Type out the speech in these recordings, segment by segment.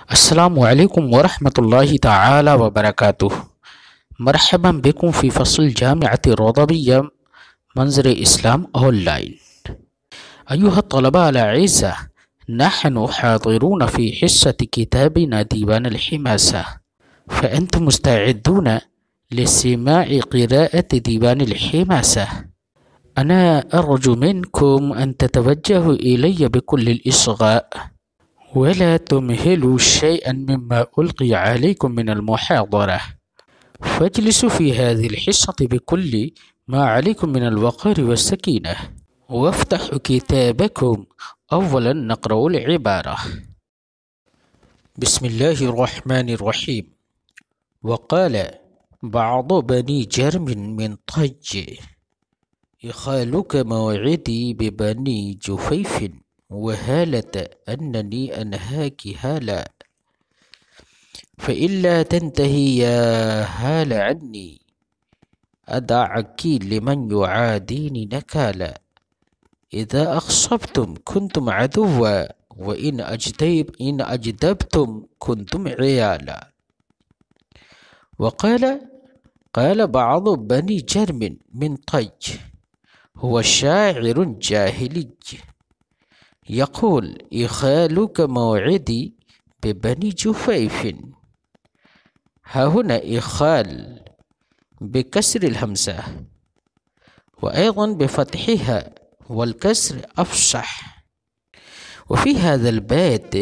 अस्सलामुअलैकुम वरहमतुल्लाहि ताला वबरकातुह। मरहबन बिकुम फ़ी फ़स्ल जामिअत रोदबिया मंज़र इस्लाम ऑनलाइन। अय्युहा तलबा अल-अज़्ज़ा, नहनु हाज़िरून फ़ी हिस्सति किताबिना दीवान अल-हिमासा, फ़अंतुम मुस्तअद्दून लिस्तिमाअ क़िराअत दीवान अल-हिमासा। अना अर्जु मिनकुम अन ततवज्जहू इलय्या बिकुल्लिल इस्ग़ाअ वला तुमहिलू शयअन मिम्मा उल्क़िय अलैकुम मिनल मुहादरा, फ़ज्लिसू फ़ी हाज़िल हिस्सति बिकुल्लि मा अलैकुम मिनल वक़ारि वस्सकीना, वफ़्तहू किताबकुम अव्वलन नक़रउल इबारा। बिस्मिल्लाहिर रहमानिर रहीम। वक़ाल बअदु बनी जर्मिन मिन तज इख़ालुका मौइदी बिबनी जुफ़ैफ़िन वहालत अन्ननी अनहाकी हाला, फ़इल्ला तंतही या हाल अन्नी अदअकी लिमन युआदीनी नकाला, इज़ा अग़्सबतुम कुन्तुम अदुव्वा व इन अजदबतुम कुन्तुम इयाला। क़ाल बअदु बनी जर्मिन मिन तज हुवा शाइरुन जाहिलिय्य यक़ूल इख़ालुका मौइदी बिबनी जुफ़ैफ़िन। हाहुना इख़ाल बिकस्रिल हमज़ा व अयज़न बिफ़त्हिहा वल कस्र अफ़सह। वफ़ी हाज़ल बैत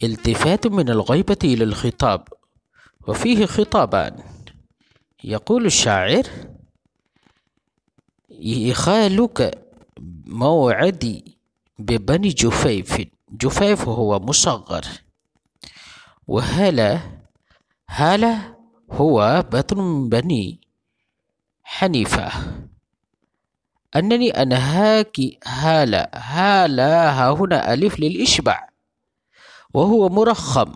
इल्तिफ़ात मिनल ग़ैबति इलल ख़िताब वफ़ीहि ख़िताबान। यक़ूलु शाइर इख़ालुका मौइदी बिबनी जुफ़ैफ़िन, जुफ़ैफ़ हुवा मुसग़्ग़र, वहाला हुवा बत्न बनी हनीफ़ा, अन्ननी अनहाकी हाला, हाला हाहुना अलिफ़ लिल इश्बाअ वहुवा मुरख़्ख़म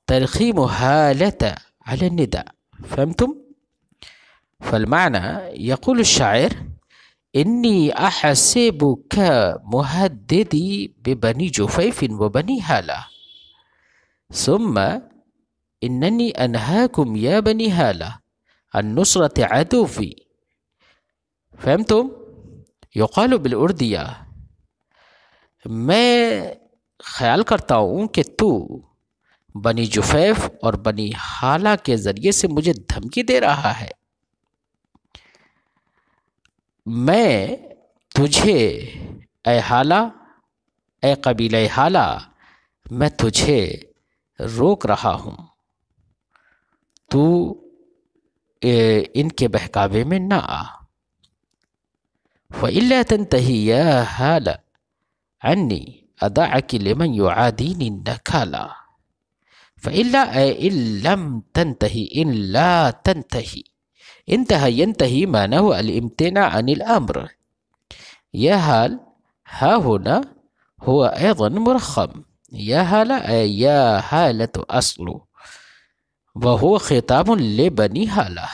तरख़ीम हालत अला निदा। फ़हमतुम? फ़लमाना यक़ूलु शाइर इन्नी अहसिबुका मुहद्दिदी बिबनी जुफ़ैफ़िन व बनी हाला, सुम्मा इन्ननी अनहाकुम या बनी हाला अन नुसरत अदुव्वी। फ़हमतुम? युक़ालु बिल उर्दिया, मैं ख्याल करता हूँ कि तू बनी जुफ़ैफ़ और बनी हाला के ज़रिए से मुझे धमकी दे रहा है। मैं तुझे ए हाला, ए कबीले हाला, मैं तुझे रोक रहा हूँ, तू इनके बहकावे में ना आ। फ़इल्ला तंतही या हाला अन्नी अदअकी लिमन युआदीनी नकाला, फ़इल्ला इल्लम तंतही इन ला तंतही, इंतहा यंतही मानहु अल इम्तिना अनिल अम्र। या हाल हा होना हुवा अयज़न मुरख़्ख़म, या हाला या हालतु अस्लु वहुवा ख़िताबुन लिबनी हाला।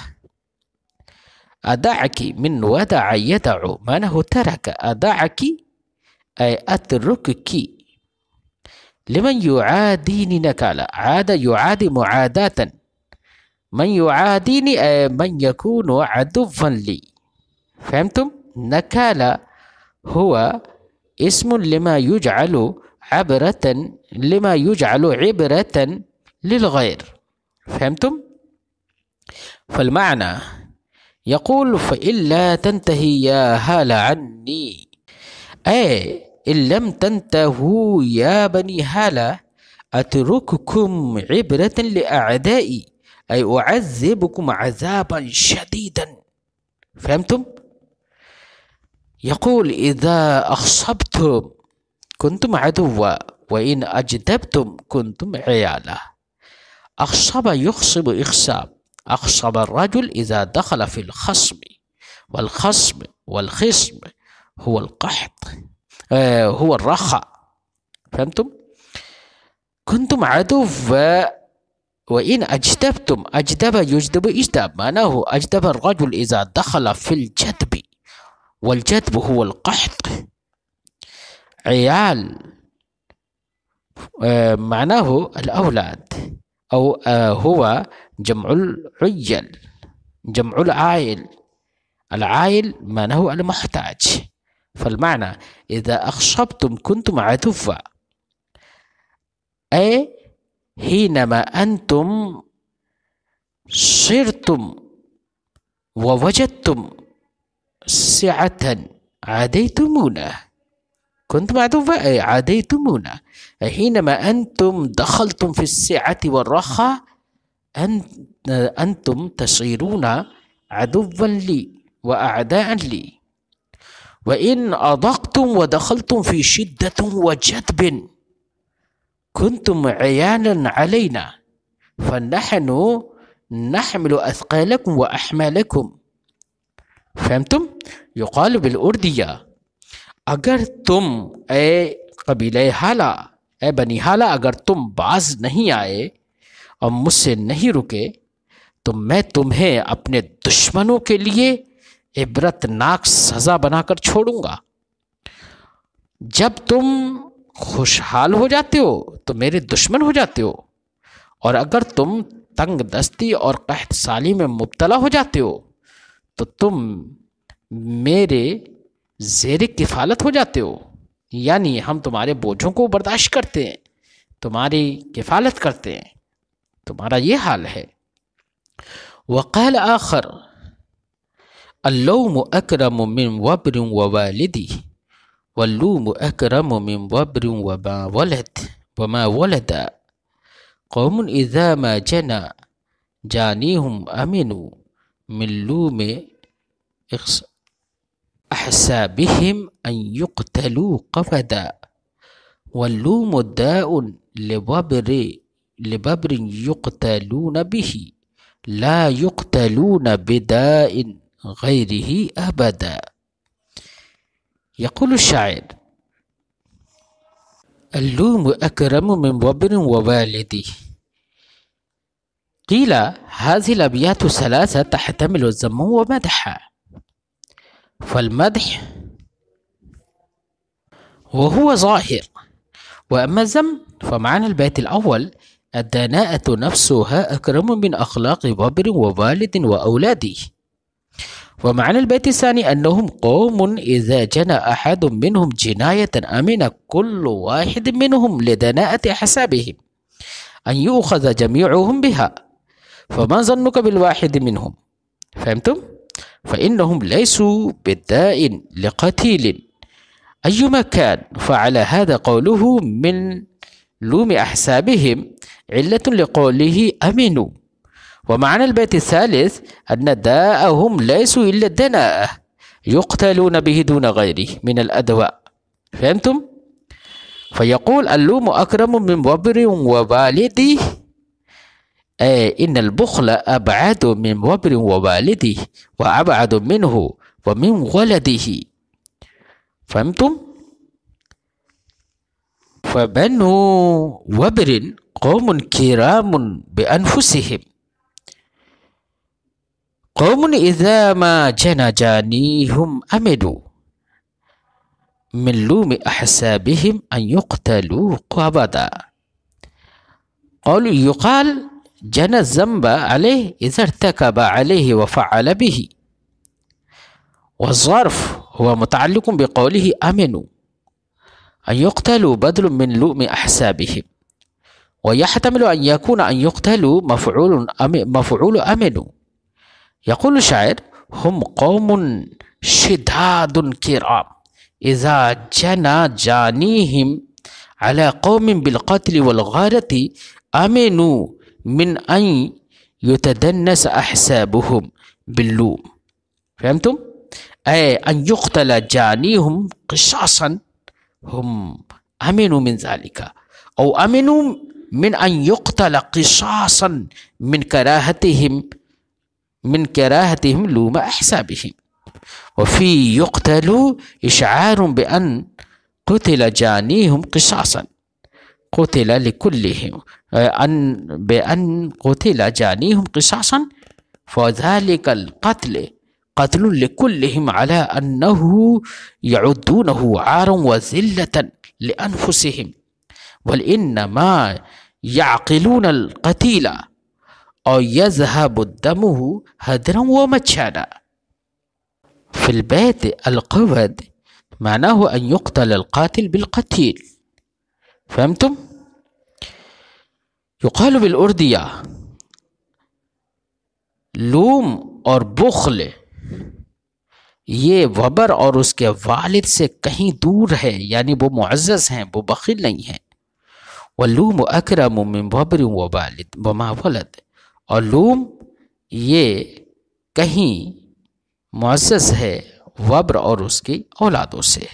अदअकी मिन वदअ यदअु मानहु तरक, अदअकी अतरुककी, लिमन युआदीनी नकाला, आद युआदी मुआदातन, मन युआदीनी मन यकूनु अदुव्वन ली। फ़हमतुम? नकाला हुवा इस्मुन लिमा युजअलु इबरतन लिलग़ैर। फ़हमतुम? फ़लमाना यक़ूल फ़इल्ला तंतही या हाला अन्नी, इल्लम तंतहू या बनी हाला अतरुकुकुम इबरतन लिअअदाई अय उअज़्ज़िबुकुम अज़ाबन शदीदन। फ़हमतुम? यक़ूल इज़ा अग़्सबतुम कुन्तुम अदुव्वा व इन अजदबतुम कुन्तुम इयाला। अग़्सब युग़्सिबु इग़्साब, अग़्सब अर्रजुल इज़ा दख़ल फ़िल ख़स्म वल ख़िस्म हुवल क़हत हुवा अर्रख़ा। फ़हमतुम? कुन्तुम अदुव्वा व इन अजदबतुम, अजदब युजदबु इजदाब, मानाहु अजदब अर्रजुल इज़ा दख़ल फ़िल जद्बि वल जद्ब हुवल क़हत। इयाल معناه الأولاد، أو هو جمع العيل، جمع العائل. العائل معناه المحتاج. فالمعنى إذا أخصبتم كنتم عدوا، أي حينما أنتم صرتم ووجدتم سعة عاديتمونا، كنتم عدوا أي عاديتمونا. حينما أنتم دخلتم في السعة والرخاء أنتم تصيرون عدوا لي وأعداء لي. وإن أضقتم ودخلتم في شدة وجدب كنتم عيانا علينا، فنحن نحمل أثقالكم وأحمالكم. فهمتم؟ يقال بالأردية अगर तुम ए कबीले हाला, ए बनी हाला, अगर तुम बाज नहीं आए और मुझसे नहीं रुके तो मैं तुम्हें अपने दुश्मनों के लिए इबरतनाक सज़ा बनाकर छोड़ूंगा। जब तुम खुशहाल हो जाते हो तो मेरे दुश्मन हो जाते हो, और अगर तुम तंग दस्ती और कहत साली में मुब्तला हो जाते हो तो तुम मेरे ज़ेरे किफ़ालत हो जाते हो। यानी हम तुम्हारे बोझों को बर्दाश्त करते हैं, तुम्हारी किफ़ालत करते हैं। तुम्हारा ये हाल है। वक़ाल आखर अल्लौम अकरम मिन वब्र व वालिदी वल्लूम अकरम मिन वब्र व मा वलदा कौमुन इज़ा मा जना जानीहुम अमिनु मिन लूम अहसाबिहिम अन युक़तलू क़फ़दा वल्लूम दाउन लिबब्र युक़तलून बिही ला युक़तलून बिदाइन गैरिही अबदा। यक़ूलु शायर अल्लूम अकरम मिन वब्र व वालिदी। क़ील हाज़िहि अल-अबयात सलासा तहतमिलु ज़म्म व मदहा। फलमदह वहुव ज़ाहिर वअम्मा ज़म फमाना البيت الأول الدناءة نفسها أكرم من أخلاق وبر ووالد وأولاده. ومعنى البيت الثاني أنهم قوم إذا جنى أحد منهم جناية أمن كل واحد منهم لدناءة حسابهم أن يؤخذ جميعهم بها، فما ظنك بالواحد منهم؟ فهمتم؟ فإنهم ليسوا بالداء لقتيل أيما كان. فعلى هذا قوله من لوم أحسابهم علة لقوله أمنوا. ومعنى البيت الثالث أن داءهم ليسوا إلا الدناءة يقتلون به دون غيره من الأدواء. فهمتم؟ فيقول اللوم أكرم من وبر ووالده، أي إن البخل أبعد من وبر ووالده وأبعد منه ومن ولده. فهمتم؟ فبنو وبر قوم كرام بأنفسهم، قوم إذا ما جنى جانيهم أمدوا من لوم أحسابهم أن يقتلوا قبدا. قالوا يقال جنى الذنب عليه إذا ارتكب عليه وفعل به، والظرف هو متعلق بقوله أمنوا أن يقتلوا بدل من لؤم أحسابهم، ويحتمل أن يكون أن يقتلوا مفعول أمنوا. يقول الشاعر هم قوم شداد كرام إذا جنى جانيهم على قوم بالقتل والغارة أمنوا من أن يتدنس أحسابهم باللوم. فهمتم؟ أي أن يقتل جانيهم قصاصا هم أمنوا من ذلك، أو أمنوا من أن يقتل قصاصا من كراهتهم لوم أحسابهم. وفي يقتل إشعار بأن قتل جانيهم قصاصا، قتل لكلهم بأن قتل جانيهم قصاصا، فذلك القتل قتل لكلهم على أنه يعدونه عارا وذلة لأنفسهم वल इन्नमा याक़िलून अल क़तीला और यज़हबु दमुहु हदरन व मच्छाना। फिल बैत अल क़वद मानाहु अन युक़तल अल क़ातिल बिल क़तील। फ़हमतुम? युक़ालु बिल उर्दिया लूम और बुख्ल ये वबर और उसके वालिद से कहीं दूर है, यानी वो मुअज़्ज़ज़ हैं, वो बख़ील नहीं है। वल्लूम अकरम मिन वबर व वालिद वमा वलद, और लूम ये कहीं मुअज़्ज़ज़ है वब्र और उसकी औलादों से।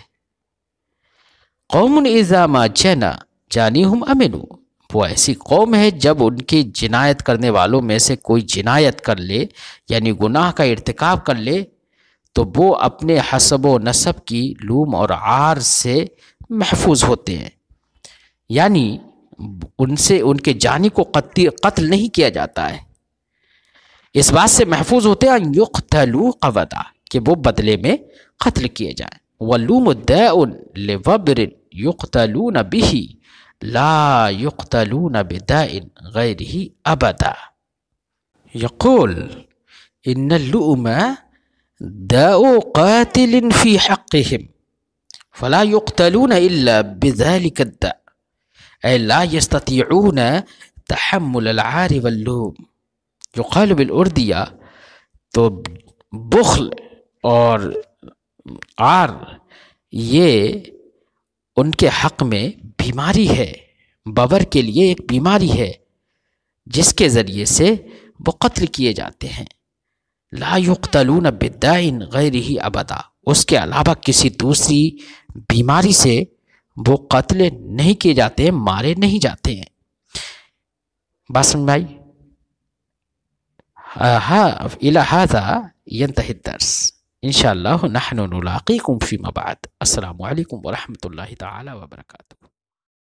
कौमुन इज़ा मा जना जानिहुम अमिनु, वो ऐसी कौम है जब उनकी जिनायत करने वालों में से कोई जिनायत कर ले यानी गुनाह का इर्तिकाब कर ले तो वो अपने हसब व नसब की लूम और आर से महफूज होते हैं, यानी उनसे उनके जानी को कत्ल नहीं किया जाता है। इस बात से महफूज होते हैं युक़तलू क़वदा कि वो बदले में कत्ल किए जाएं। वल्लूम दाउन लिवब्रिन युक़तलून बिही ला युक़तलून बिदाइन गैरिही अबदा। यक़ूल इन्नल लुअमा दाउ क़ातिलिन फ़ी हक़्क़िहिम फ़ला युक़तलून इल्ला बिज़ालिका दा ऐ ला यस्ततीऊन तहम्मुल अल आर वल्लूम। युक़ाल बिल उर्दिया, तो बुख्ल और आर ये उनके हक़ में बीमारी है, बबर के लिए एक बीमारी है जिसके ज़रिए से वो कत्ल किए जाते हैं। ला युक़तलून बिदाइन गैरिही अबदा, उसके अलावा किसी दूसरी बीमारी से वो कत्ल नहीं किए जाते हैं, मारे नहीं जाते हैं। बात समझ में आई? इला हाज़ा यंतही दर्स, इंशाअल्लाह नहनु नुलाक़ीकुम फ़ीमा बाद। अस्सलामु अलैकुम व रहमतुल्लाहि तआला व बरकातुहू।